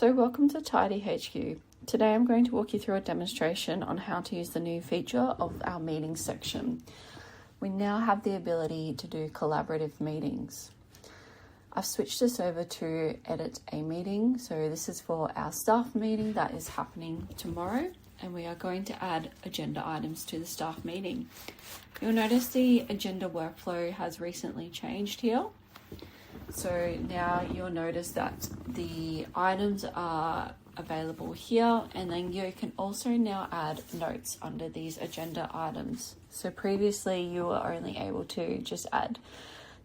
So welcome to TidyHQ. Today I'm going to walk you through a demonstration on how to use the new feature of our meetings section. We now have the ability to do collaborative meetings. I've switched this over to edit a meeting. So this is for our staff meeting that is happening tomorrow, and we are going to add agenda items to the staff meeting. You'll notice the agenda workflow has recently changed here. So now you'll notice that the items are available here, and then you can also now add notes under these agenda items. So previously you were only able to just add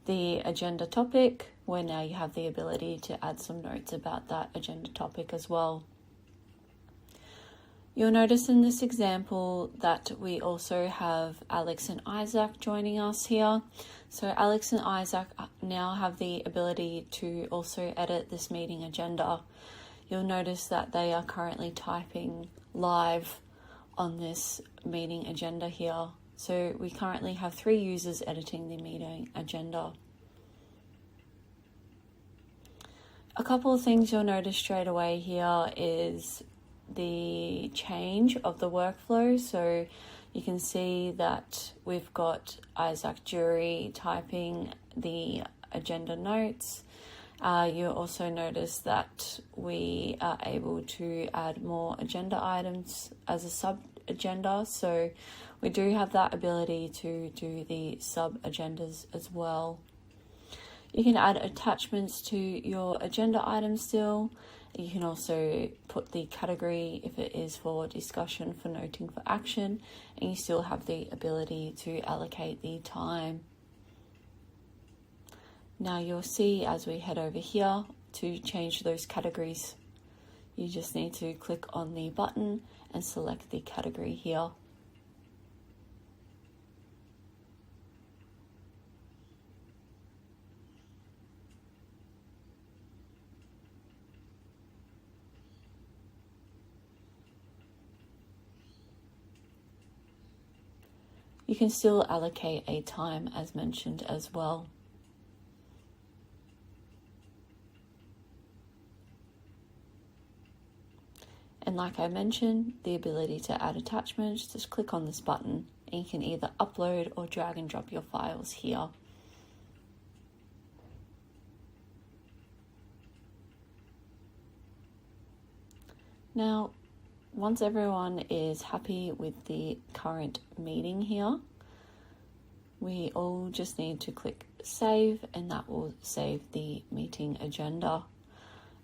the agenda topic, where now you have the ability to add some notes about that agenda topic as well. You'll notice in this example that we also have Alex and Isaac joining us here. So Alex and Isaac now have the ability to also edit this meeting agenda. You'll notice that they are currently typing live on this meeting agenda here. So we currently have 3 users editing the meeting agenda. A couple of things you'll notice straight away here is the change of the workflow. So you can see that we've got Isaac Jury typing the agenda notes. You'll also notice that we are able to add more agenda items as a sub-agenda. So we do have that ability to do the sub-agendas as well. You can add attachments to your agenda items still. You can also put the category if it is for discussion, for noting, for action, and you still have the ability to allocate the time. Now you'll see as we head over here to change those categories, you just need to click on the button and select the category here. You can still allocate a time as mentioned as well. And like I mentioned, the ability to add attachments, just click on this button and you can either upload or drag and drop your files here. Now, once everyone is happy with the current meeting here, we all just need to click save, and that will save the meeting agenda.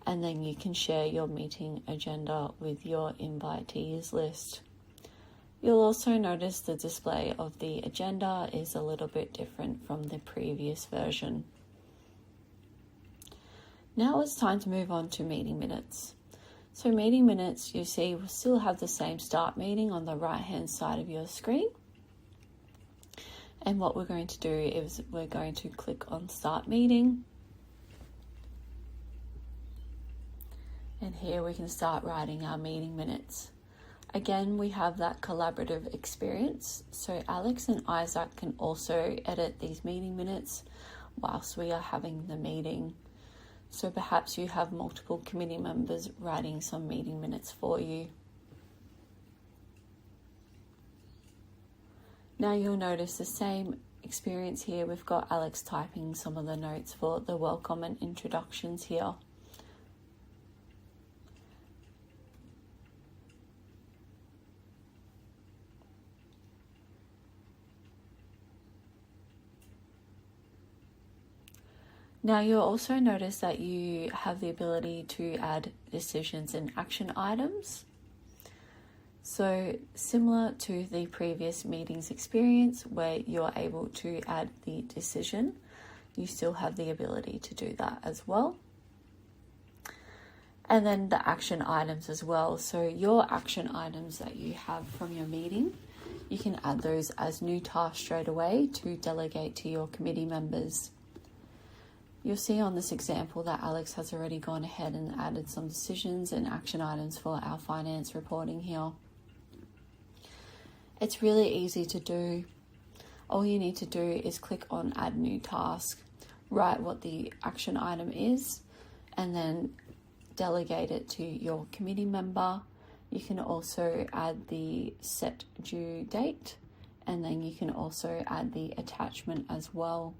And then you can share your meeting agenda with your invitees list. You'll also notice the display of the agenda is a little bit different from the previous version. Now it's time to move on to meeting minutes. So meeting minutes, you see, will still have the same start meeting on the right hand side of your screen. And what we're going to do is we're going to click on start meeting. And here we can start writing our meeting minutes. Again, we have that collaborative experience. So Alex and Isaac can also edit these meeting minutes whilst we are having the meeting. So perhaps you have multiple committee members writing some meeting minutes for you. Now you'll notice the same experience here. We've got Alex typing some of the notes for the welcome and introductions here. Now you'll also notice that you have the ability to add decisions and action items. So similar to the previous meetings experience where you're able to add the decision, you still have the ability to do that as well. And then the action items as well. So your action items that you have from your meeting, you can add those as new tasks straight away to delegate to your committee members. You'll see on this example that Alex has already gone ahead and added some decisions and action items for our finance reporting here. It's really easy to do. All you need to do is click on add new task, write what the action item is, and then delegate it to your committee member. You can also add the set due date, and then you can also add the attachment as well.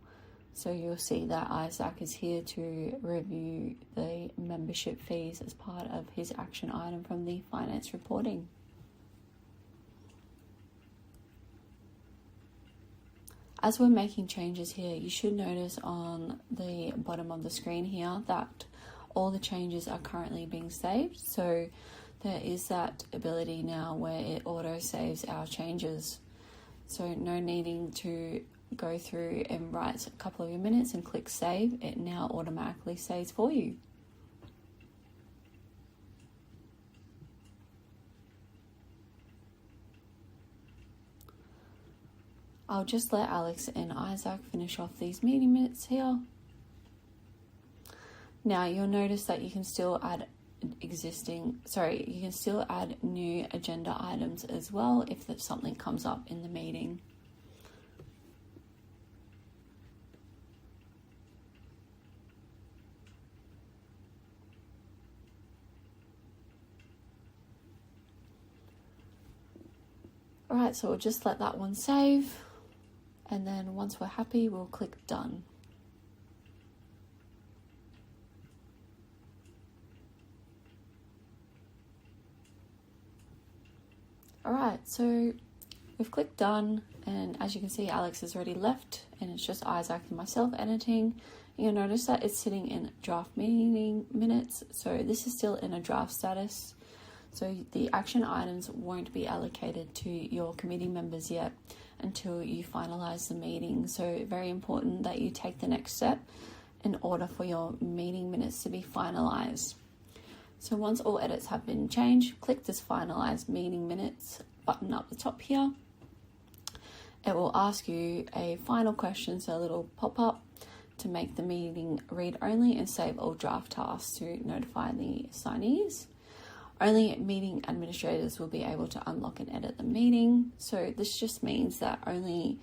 So you'll see that Isaac is here to review the membership fees as part of his action item from the finance reporting. As we're making changes here, you should notice on the bottom of the screen here that all the changes are currently being saved. So there is that ability now where it auto saves our changes. So no needing to go through and write a couple of your minutes and click save. It now automatically saves for you. I'll just let Alex and Isaac finish off these meeting minutes here. Now you'll notice that you can still add new agenda items as well if something comes up in the meeting. Alright, so we'll just let that one save, and then once we're happy, we'll click done. Alright, so we've clicked done, and as you can see, Alex has already left, and it's just Isaac and myself editing. You'll notice that it's sitting in draft meeting minutes, so this is still in a draft status. So the action items won't be allocated to your committee members yet until you finalize the meeting. So very important that you take the next step in order for your meeting minutes to be finalized. So once all edits have been changed, click this finalize meeting minutes button up the top here. It will ask you a final question, so a little pop-up to make the meeting read only and save all draft tasks to notify the signees. Only meeting administrators will be able to unlock and edit the meeting. So this just means that only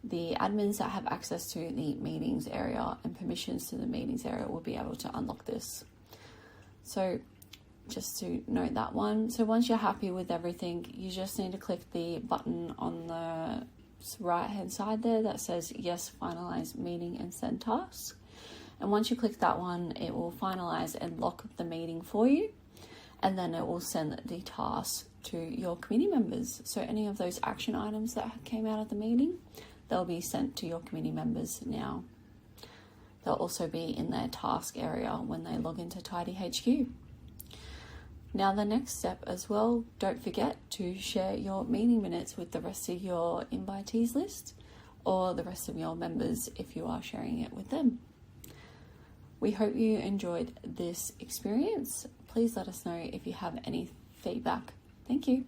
the admins that have access to the meetings area and permissions to the meetings area will be able to unlock this. So just to note that one. So once you're happy with everything, you just need to click the button on the right hand side there that says yes, finalize meeting and send task. And once you click that one, it will finalize and lock the meeting for you. And then it will send the task to your committee members. So any of those action items that came out of the meeting, they'll be sent to your committee members now. They'll also be in their task area when they log into TidyHQ. Now the next step as well, don't forget to share your meeting minutes with the rest of your invitees list or the rest of your members if you are sharing it with them. We hope you enjoyed this experience. Please let us know if you have any feedback. Thank you.